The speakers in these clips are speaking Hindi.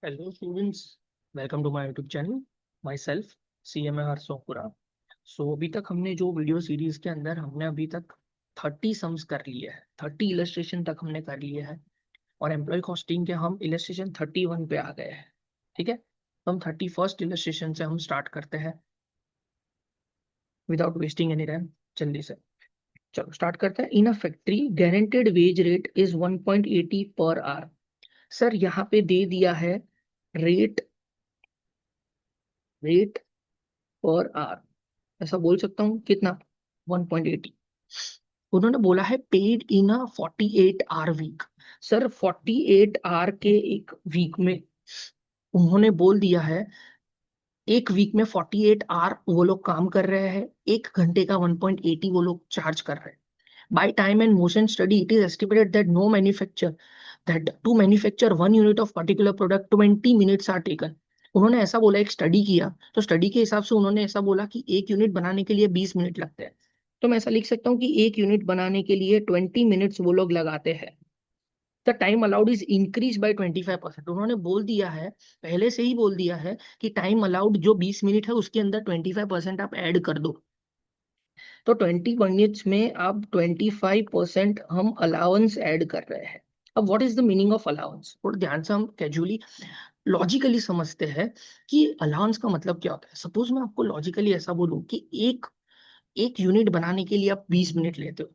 Hello students, welcome to my YouTube channel. Myself CMA हरसोपुरा. अभी तक हमने जो वीडियो सीरीज के अंदर हमने अभी तक 30 सम्स कर लिए हैं, 30 इलस्ट्रेशन तक हमने कर लिए हैं और एम्प्लॉय कॉस्टिंग के हम इलस्ट्रेशन 31 पे आ गए हैं. ठीक है, तो हम 31st इलस्ट्रेशन से हम स्टार्ट करते हैं विदाउट वेस्टिंग एनी टाइम. जल्दी से चलो स्टार्ट करते हैं. In a factory guaranteed wage rate is 1.80 per hour. Sir यहाँ पे दे दिया है रेट रेट पर आवर. ऐसा बोल सकता हूँ कितना 1.80. उन्होंने बोला है paid in a 48 hour week. Sir 48 hour के एक वीक में उन्होंने बोल दिया है एक वीक में 48 आवर वो लोग काम कर रहे हैं. एक घंटे का 1.80 वो लोग चार्ज कर रहे हैं. By time and motion study it is estimated that no manufacture that to manufacture 1 unit of particular product 20 minutes are taken. उन्होंने ऐसा बोला, एक स्टडी किया तो स्टडी के हिसाब से उन्होंने ऐसा बोला कि एक यूनिट बनाने के लिए 20 मिनट लगते हैं. तो मैं ऐसा लिख सकता हूँ कि एक यूनिट बनाने के लिए 20 मिनट्स वो लोग लगाते हैं. The time allowed is increase by 25%. उन्होंने बोल दिया है, पहले से ही बोल दिया है कि टाइम अलाउड जो 20 मिनट है उसके अंदर 25% आप ऐड कर दो. तो 20 मिनट्स में अब 25% हम अलाउंस ऐड कर रहे हैं. अब what is the meaning of allowance? थोड़ा ध्यान से हम कैजुअली लॉजिकली समझते हैं कि अलाउंस का मतलब क्या होता है. सपोज मैं आपको लॉजिकली ऐसा बोलूं कि एक एक यूनिट बनाने के लिए आप 20 मिनट लेते हो.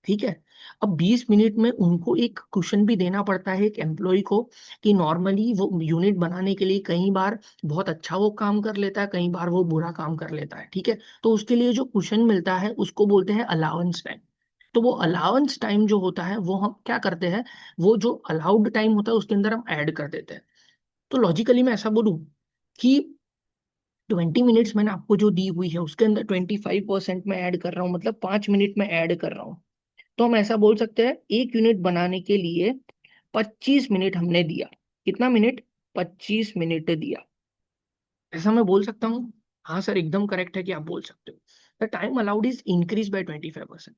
ठीक है, अब 20 मिनट में उनको एक क्वेश्चन भी देना पड़ता है एक एम्प्लॉय को कि नॉर्मली वो यूनिट बनाने के लिए कई बार बहुत अच्छा वो काम कर लेता है, कई बार वो बुरा काम कर लेता है. ठीक है, तो उसके लिए जो क्वेश्चन मिलता है उसको बोलते हैं अलाउंस टाइम. तो वो अलाउंस टाइम जो होता है वो हम क्या करते हैं, वो जो अलाउड टाइम होता है उसके अंदर हम ऐड कर देते हैं. तो लॉजिकली मैं ऐसा बोलूं कि 20 मिनट्स मैंने आपको जो दी हुई है उसके अंदर 25% में ऐड कर रहा हूँ, मतलब 5 मिनट में ऐड कर रहा हूँ. तो हम ऐसा बोल सकते हैं एक यूनिट बनाने के लिए 25 मिनट हमने दिया. कितना मिनट? 25 मिनट दिया. ऐसा मैं बोल सकता हूँ. हाँ सर, एकदम करेक्ट है कि आप बोल सकते हो. The time allowed is increase by 25%.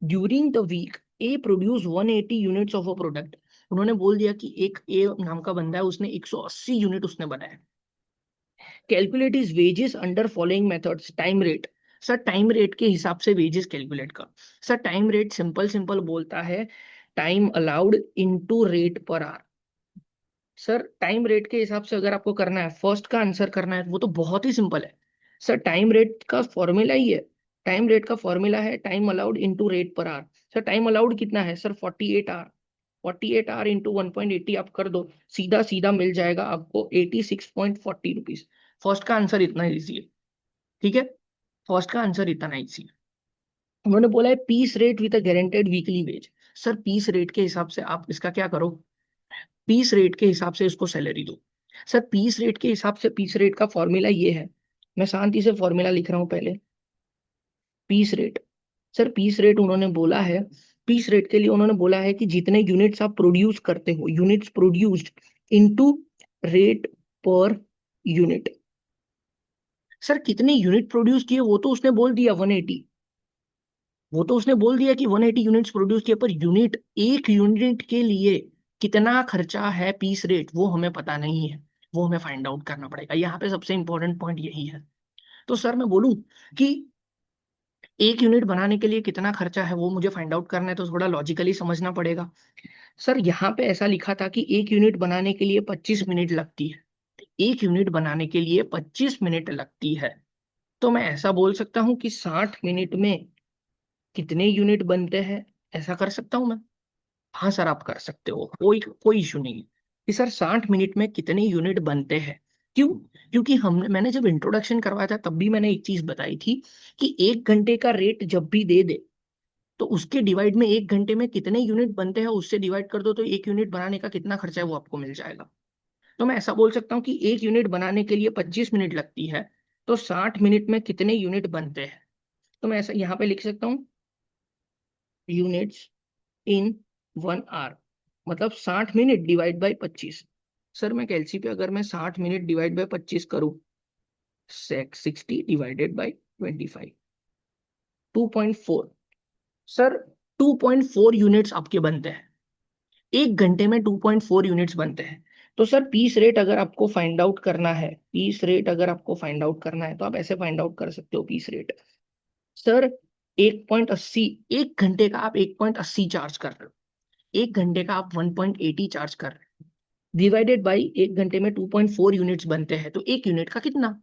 During the week A produce 180 units of a product. उन्होंने बोल दिया कि एक ए नाम का बंदा है, उसने 180 यूनिट उसने बनाया. Calculate is wages under following methods. Time rate. Sir time rate के हिसाब से वेजेस कैलकुलेट कर. Sir time rate simple simple बोलता है time allowed into rate per hour. Sir time rate के हिसाब से अगर आपको करना है, फर्स्ट का आंसर करना है, वो तो बहुत ही सिंपल है. सर टाइम रेट का फॉर्मूला ही है. टाइम रेट का फॉर्मूला है time allowed into rate per hour. Sir time allowed कितना है सर? 48 आवर. 48 आवर इंटू 1.80 आप कर दो, सीधा सीधा मिल जाएगा आपको 86.40 रुपीज. फर्स्ट का आंसर इतना इजी है. ठीक है, फर्स्ट का आंसर इतना इजी है. उन्होंने बोला है piece rate with a guaranteed weekly wage. Sir piece rate के हिसाब से आप इसका क्या करो, पीस रेट के हिसाब से इसको सैलरी दो. सर पीस रेट के हिसाब से पीस रेट का फॉर्मूला ये है, मैं शांति से फॉर्मूला लिख रहा हूं पहले. Piece rate. Sir piece rate उन्होंने बोला है, पीस रेट के लिए उन्होंने बोला है कि जितने यूनिट्स आप प्रोड्यूस करते हो, units produced into rate per unit. Sir कितने यूनिट प्रोड्यूस किए वो तो उसने बोल दिया 180. वो तो उसने बोल दिया कि 180 यूनिट्स प्रोड्यूस किए, पर यूनिट, एक यूनिट के लिए कितना खर्चा है पीस रेट वो हमें पता नहीं है. वो हमें फाइंड आउट करना पड़ेगा. यहाँ पे सबसे इंपॉर्टेंट पॉइंट यही है. तो सर मैं बोलूं कि एक यूनिट बनाने के लिए कितना खर्चा है वो मुझे फाइंड आउट करना है, तो थोड़ा लॉजिकली समझना पड़ेगा. सर यहाँ पे ऐसा लिखा था कि एक यूनिट बनाने के लिए 25 मिनट लगती है. एक यूनिट बनाने के लिए 25 मिनट लगती है. तो मैं ऐसा बोल सकता हूँ कि 60 मिनट में कितने यूनिट बनते हैं, ऐसा कर सकता हूँ मैं. हाँ सर आप कर सकते हो, कोई कोई इशू नहीं है कि सर 60 मिनट में कितने यूनिट बनते हैं. क्यों? क्योंकि हमने मैंने जब इंट्रोडक्शन करवाया था तब भी मैंने एक चीज बताई थी कि 1 घंटे का रेट जब भी दे दे तो उसके डिवाइड में 1 घंटे में कितने यूनिट बनते हैं उससे डिवाइड कर दो, तो एक यूनिट बनाने का कितना खर्चा है वो आपको मिल जाएगा. तो मैं ऐसा बोल सकता हूँ कि एक यूनिट बनाने के लिए 25 मिनट लगती है, तो 60 मिनट में कितने यूनिट बनते हैं. तो मैं ऐसा यहाँ पे लिख सकता हूँ यूनिट्स इन 1 आवर, मतलब 60 मिनट डिवाइड बाई 25. सर मैं कैलसी पे अगर मैं 60 मिनट डिवाइड बाई 25 करूं, 60 डिवाइडेड बाई 25, 2.4. सर 2.4 यूनिट्स आपके बनते हैं. एक घंटे में 2.4 यूनिट्स बनते हैं. तो सर पीस रेट अगर आपको फाइंड आउट करना है, पीस रेट अगर आपको फाइंड आउट करना है तो आप ऐसे फाइंड आउट कर सकते हो पीस रेट। सर 1.80, 1 घंटे का आप 1.80 चार्ज कर रहे हो, 1 घंटे का आप 1.80 चार्ज कर रहे हो, डिवाइडेड बाई 1 घंटे में 2.4 यूनिट्स बनते हैं, तो 1 यूनिट का कितना?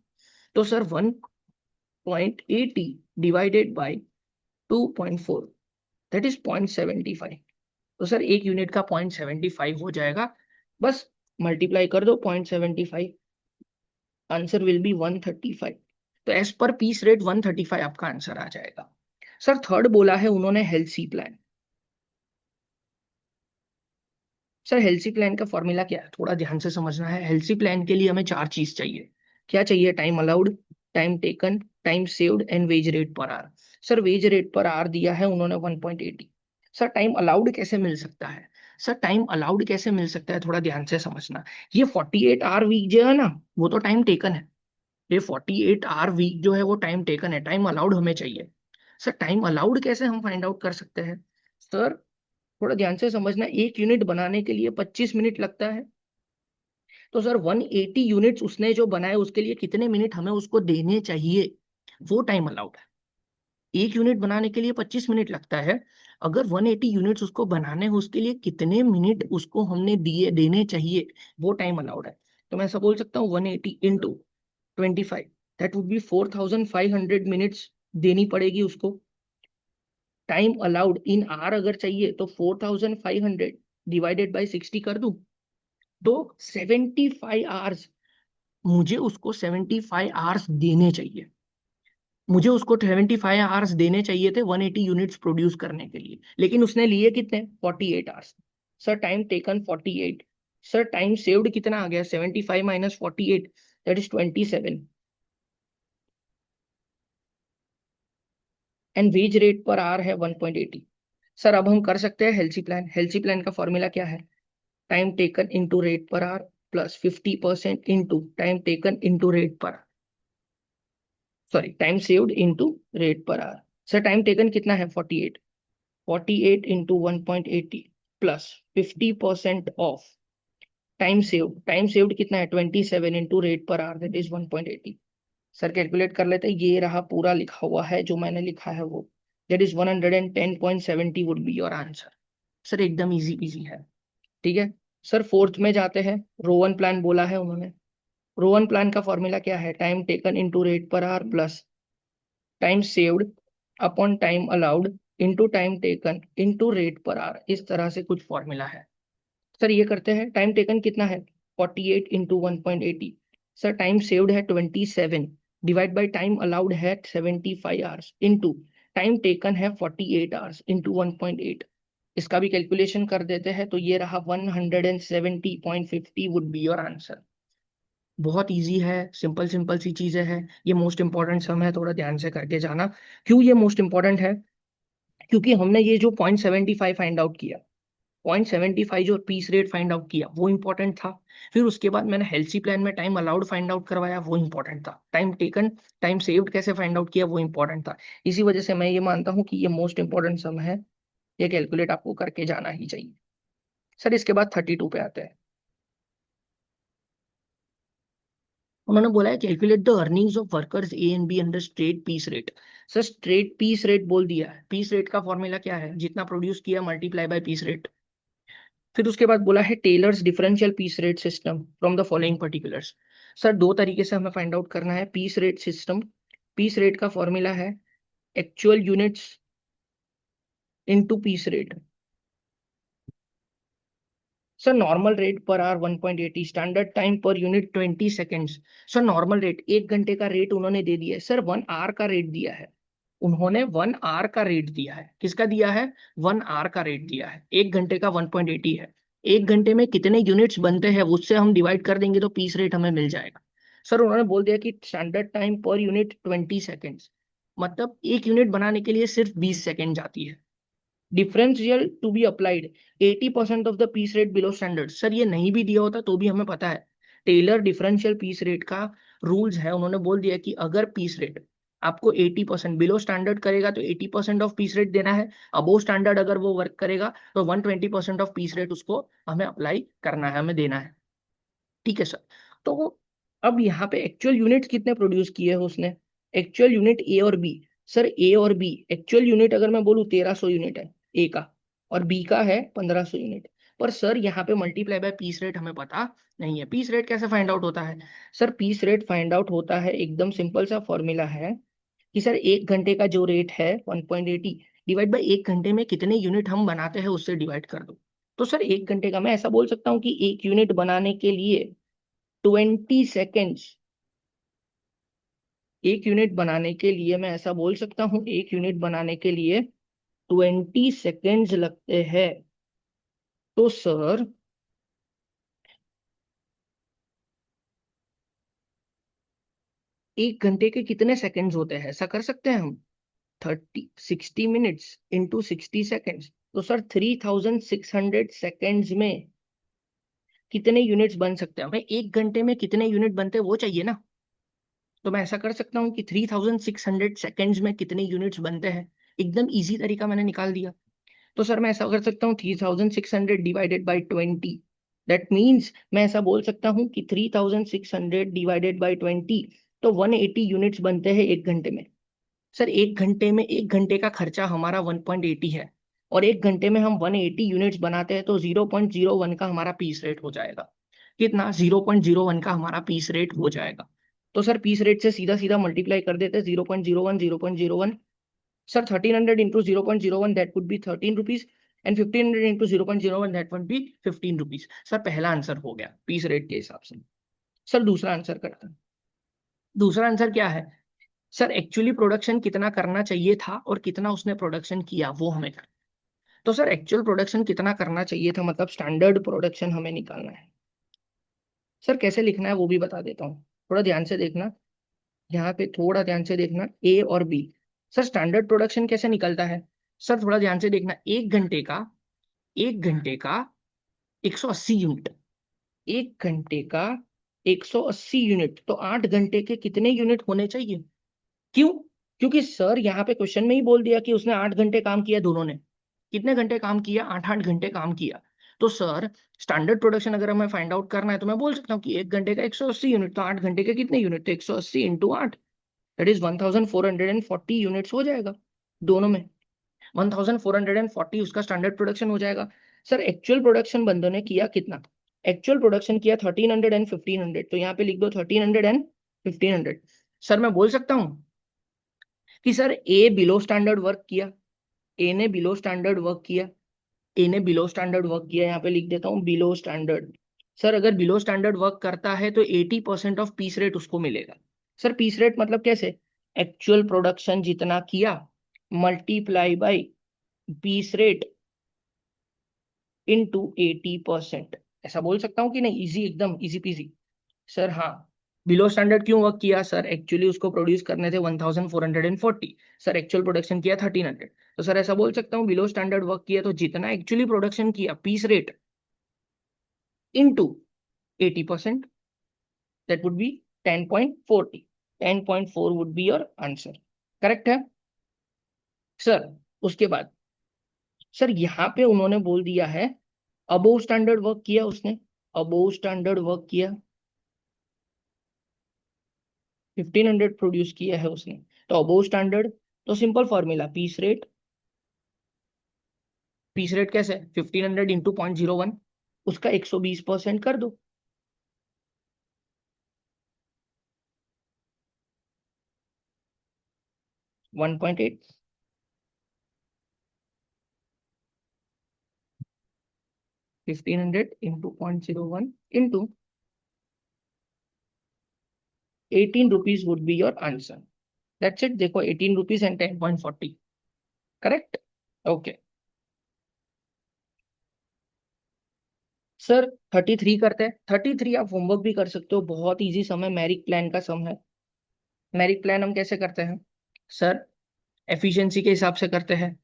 तो sir 1.80 divided by 2.4, that is 0.75। तो सर 1 यूनिट का 0.75 हो जाएगा, बस मल्टीप्लाई कर दो 0.75, आंसर विल बी 135। तो एज पर पीस रेट 135 आपका आंसर आ जाएगा। सर थर्ड बोला है उन्होंने Halsey plan. Sir Halsey plan का फॉर्मूला क्या है, थोड़ा ध्यान से समझना है। हेल्सी प्लान के लिए हमें 4 चीज चाहिए। क्या चाहिए? Time allowed, time taken, time saved and wage rate per hour. Sir veg rate per our दिया है उन्होंने 1.80। सर टाइम अलाउड कैसे मिल सकता है? सर टाइम अलाउड कैसे मिल सकता है, थोड़ा ध्यान से समझना। ये 48 आवर वीक जो है ना, वो तो टाइम टेकन है। ये 48 आवर वीक जो है वो टाइम टेकन है, टाइम अलाउड हमें चाहिए। सर टाइम अलाउड कैसे हम फाइंड आउट कर सकते हैं? सर थोड़ा ध्यान से समझना, 1 यूनिट बनाने के लिए 25 मिनट लगता है। तो सर 180 यूनिट्स उसने जो बनाए उसके लिए कितने मिनट हमें उसको देने चाहिए, वो टाइम अलाउड है। 1 यूनिट बनाने के लिए 25 मिनट लगता है, अगर 180 यूनिट्स उसको बनाने हैं उसके लिए कितने मिनट उसको हमने दिए देने चाहिए, वो टाइम अलाउड है। तो मैं ऐसा बोल सकता हूँ 180 into 25, that would B 4500 minutes देनी पड़ेगी उसको। टाइम अलाउड इन आर अगर चाहिए तो 4500 डिवाइडेड बाई 60 कर दूं, तो 75 आवर्स, मुझे उसको 75 आवर्स देने चाहिए। मुझे उसको 75 आवर्स देने चाहिए थे 180 यूनिट्स प्रोड्यूस करने के लिए, लेकिन उसने लिए कितने? 48 hours. Sir time taken 48। Sir time saved कितना आ गया? 75 minus 48, that is 27। And wage rate per hour है 1.80। सर अब हम कर सकते हैं हेल्सी प्लान। हेल्सी प्लान का फॉर्मूला क्या है? Time taken into rate per hour plus 50% into time taken into rate per, sorry time saved into rate per hour. Sir time taken कितना है? 48, 48 into 1.80 plus 50% of time saved, time saved कितना है? 27 into rate per our, that is 1.80। Sir calculate कर लेते हैं, ये रहा पूरा लिखा हुआ है जो मैंने लिखा है वो, that is 110.70 would be your answer. Sir एकदम इजी इजी है, ठीक है। सर फोर्थ में जाते हैं, रोवन प्लान बोला है उन्होंने। रोवन प्लान का फॉर्मूला क्या है? Time taken into rate per hour plus time saved upon time allowed into time taken into rate per our, इस तरह से कुछ फॉर्मूला है। सर ये करते हैं, टाइम टेकन कितना है? 48 इंटू 1.80। सर टाइम सेव्ड है 27, डिवाइड बाई टाइम अलाउड है 75 आवर्स इंटू टाइम टेकन है 48 आवर्स इंटू 1.8। इसका भी कैलकुलेशन कर देते हैं, तो ये रहा 170.50 वुड बी योर आंसर। बहुत इजी है, सिंपल सिंपल सी चीजें हैं। ये मोस्ट इंपॉर्टेंट सम है, थोड़ा ध्यान से करके जाना। क्यों ये मोस्ट इंपॉर्टेंट है? क्योंकि हमने ये जो 0.75 फाइंड आउट किया, 0.75 जो पीस रेट फाइंड आउट किया वो इंपॉर्टेंट था। फिर उसके बाद मैंने हेल्सी प्लान में टाइम अलाउड फाइंड आउट करवाया, वो इंपॉर्टेंट था। टाइम टेकन, टाइम सेव्ड कैसे फाइंड आउट किया, वो इंपॉर्टेंट था। इसी वजह से मैं ये मानता हूँ कि ये मोस्ट इंपॉर्टेंट सम है, ये कैलकुलेट आपको करके जाना ही चाहिए। सर इसके बाद 32 पे आते हैं। उन्होंने बोला है calculate the earnings of workers A and B under straight piece rate. Sir straight piece rate बोल दिया है, पीस रेट का फॉर्मूला क्या है? जितना प्रोड्यूस किया मल्टीप्लाई बाय पीस रेट। फिर उसके बाद बोला है Taylor's differential piece rate system from the following particulars. Sir दो तरीके से हमें फाइंड आउट करना है piece rate system. Piece rate का फॉर्मूला है actual units into piece rate. Sir normal rate per R 1.80, standard time per unit 20 seconds. Sir normal rate 1 घंटे का रेट उन्होंने दे दिया है। सर 1 आवर का रेट दिया है, उन्होंने 1 आवर का रेट दिया है। किसका दिया है? 1 आवर का रेट दिया है। 1 घंटे का 1.80 है, 1 घंटे में कितने यूनिट्स बनते हैं उससे हम डिवाइड कर देंगे तो पीस रेट हमें मिल जाएगा। सर उन्होंने बोल दिया कि standard time per unit 20 seconds, मतलब 1 यूनिट बनाने के लिए सिर्फ 20 सेकेंड जाती है। Differential to be applied 80% of the piece rate below standard. Sir ये नहीं भी दिया होता तो भी हमें पता है टेलर डिफरेंशियल पीस रेट का रूल्स है। उन्होंने बोल दिया कि अगर पीस रेट आपको 80% बिलो स्टैंडर्ड करेगा तो 80% ऑफ पीस रेट देना है, अबो स्टैंडर्ड अगर वो वर्क करेगा तो 120% ऑफ पीस रेट उसको हमें अप्लाई करना है, हमें देना है। ठीक है सर। तो अब यहाँ पे एक्चुअल यूनिट कितने प्रोड्यूस किए हैं उसने, एक्चुअल यूनिट ए और बी। सर ए और बी एक्चुअल यूनिट अगर मैं बोलूँ 1300 यूनिट है ए का, और बी का है 1500 यूनिट। पर सर यहाँ पे मल्टीप्लाई बाय पीस रेट हमें पता नहीं है। पीस रेट कैसे फाइंड आउट होता है? Sir piece rate find out होता है, एकदम सिंपल सा फॉर्मूला है कि सर 1 घंटे का जो रेट है 1.80 डिवाइड बाई 1 घंटे में कितने यूनिट हम बनाते हैं उससे डिवाइड कर दो। तो सर 1 घंटे का मैं ऐसा बोल सकता हूँ कि 1 यूनिट बनाने के लिए 20 सेकेंड्स, 1 यूनिट बनाने के लिए मैं ऐसा बोल सकता हूँ 1 यूनिट बनाने के लिए 20 सेकेंड्स लगते हैं। तो सर 1 घंटे के कितने सेकेंड्स होते हैं, ऐसा कर सकते हैं हम? 60 मिनट्स इंटू 60 सेकेंड्स। तो सर 3600 सेकेंड्स में कितने यूनिट्स बन सकते हैं? हमें 1 घंटे में कितने यूनिट बनते हैं वो चाहिए ना। तो मैं ऐसा कर सकता हूँ कि 3600 सेकेंड्स में कितने यूनिट्स बनते हैं। एकदम इजी तरीका मैंने निकाल दिया। तो सर मैं ऐसा कर सकता हूँ 3600 डिवाइडेड बाई 20। दैट मीन्स मैं ऐसा बोल सकता हूँ कि 3600 डिवाइडेड बाई 20, तो 180 यूनिट्स बनते हैं 1 घंटे में। सर 1 घंटे में 1 घंटे का खर्चा हमारा 1.80 है, और 1 घंटे में हम 180 यूनिट्स बनाते हैं, तो 0.01 का हमारा पीस रेट हो जाएगा। कितना? 0.01 का हमारा पीस रेट हो जाएगा। तो सर पीस रेट से सीधा सीधा मल्टीप्लाई कर देते हैं, 0.01 0.01। Sir 1300 into 0.01 that would B 13 rupees, and 1500 into 0.01 that would B 15 rupees. Sir पहला आंसर हो गया पीस रेट के हिसाब से। सर दूसरा आंसर करते हैं। दूसरा आंसर क्या है? सर एक्चुअली प्रोडक्शन कितना करना चाहिए था और कितना उसने प्रोडक्शन किया वो हमें करना। तो सर एक्चुअल प्रोडक्शन कितना करना चाहिए था, मतलब स्टैंडर्ड प्रोडक्शन हमें निकालना है। सर कैसे लिखना है वो भी बता देता हूँ, थोड़ा ध्यान से देखना। यहाँ पे थोड़ा ध्यान से देखना, ए और बी। सर स्टैंडर्ड प्रोडक्शन कैसे निकलता है? सर थोड़ा ध्यान से देखना, 1 घंटे का 180 यूनिट, 1 घंटे का 180 यूनिट, तो 8 घंटे के कितने यूनिट होने चाहिए? क्यों? क्योंकि सर यहाँ पे क्वेश्चन में ही बोल दिया कि उसने 8 घंटे काम किया, दोनों ने कितने घंटे काम किया? 8 8 घंटे काम किया। तो सर स्टैंडर्ड प्रोडक्शन अगर हमें फाइंड आउट करना है तो मैं बोल सकता हूँ कि 1 घंटे का 180 यूनिट, तो 8 घंटे के कितने यूनिट? तो 180 इंटू 8, दैट इज 1440 यूनिट्स हो जाएगा दोनों में। 1440 उसका स्टैंडर्ड प्रोडक्शन हो जाएगा। सर एक्चुअल प्रोडक्शन बंदों ने किया कितना? एक्चुअल प्रोडक्शन किया 1300 एंड 1500, तो यहाँ पे लिख दो 1300 एंड 1500। सर मैं बोल सकता हूँ कि सर ए बिलो स्टैंडर्ड वर्क किया, ए ने बिलो स्टैंडर्ड वर्क किया, ए ने बिलो स्टैंडर्ड वर्क किया, यहाँ पे लिख देता हूँ बिलो स्टैंडर्ड। सर अगर बिलो स्टैंडर्ड वर्क करता है तो 80% ऑफ पीस रेट उसको मिलेगा। सर पीस रेट मतलब कैसे? एक्चुअल प्रोडक्शन जितना किया multiply by piece rate into 80%, ऐसा बोल सकता हूँ कि नहीं? इजी, एकदम इजी पीजी। सर हाँ, बिलो स्टैंडर्ड क्यों वर्क किया? सर एक्चुअली उसको प्रोड्यूस करने थे 1440, सर एक्चुअल प्रोडक्शन किया 1300, तो सर ऐसा बोल सकता हूँ बिलो स्टैंडर्ड वर्क किया तो जितना एक्चुअली प्रोडक्शन किया piece rate into 80%, that would be 10.40, 10.4 would be your answer. Correct है सर? उसके बाद सर यहाँ पे उन्होंने बोल दिया है अबोव स्टैंडर्ड वर्क किया उसने, अबोव स्टैंडर्ड वर्क किया 1500 प्रोड्यूस किया है उसने, तो अबोव स्टैंडर्ड, तो simple formula piece rate. Piece rate कैसे? 1500 इंटू 0.01, उसका 120% कर दो। One point eight, 1500 into 0.01 into 18 rupees would be your answer. That's it. देखो 18 rupees and 10.40, correct? Okay sir 33 करते हैं। 33 आप होमवर्क भी कर सकते हो, बहुत इजी सम है, मैरिक प्लान का सम है। मैरिक प्लान हम कैसे करते हैं? सर एफिशिएंसी के हिसाब से करते हैं।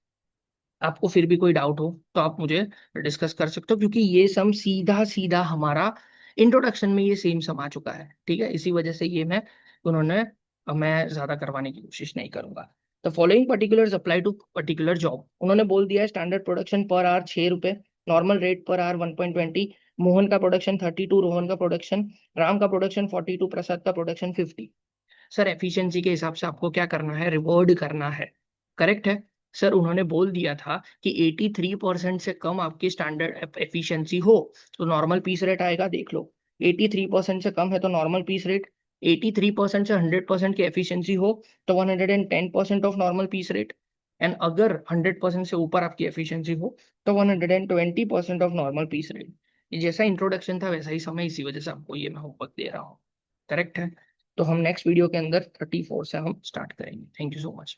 आपको फिर भी कोई डाउट हो तो आप मुझे डिस्कस कर सकते हो, क्योंकि ये सम सीधा सीधा हमारा इंट्रोडक्शन में ये सेम सम आ चुका है, ठीक है? इसी वजह से ये उन्होंने मैं ज्यादा करवाने की कोशिश नहीं करूंगा। The following particulars apply to particular job. उन्होंने बोल दिया है स्टैंडर्ड प्रोडक्शन पर आवर 6 रुपए, normal rate per our 1.20, Mohan का प्रोडक्शन 32, रोहन का प्रोडक्शन, राम का प्रोडक्शन 42, प्रसाद का प्रोडक्शन 50। सर एफिशिएंसी के हिसाब से आपको क्या करना है, रिवॉर्ड करना है। करेक्ट है। सर उन्होंने बोल दिया था कि 83% से कम आपकी स्टैंडर्ड एफिशिएंसी हो तो नॉर्मल पीस रेट आएगा, देख लो। 83% से कम है तो नॉर्मल पीस रेट, 83% से 100% की एफिशिएंसी हो तो 110% of normal piece rate, and अगर 100% से ऊपर आपकी एफिशिएंसी हो तो 120% ऑफ नॉर्मल पीस रेट। ये जैसा इंट्रोडक्शन था वैसा ही समय, इसी वजह से आपको ये मैं होमवर्क दे रहा हूँ। करेक्ट है। तो हम नेक्स्ट वीडियो के अंदर 34 से हम स्टार्ट करेंगे। Thank you so much.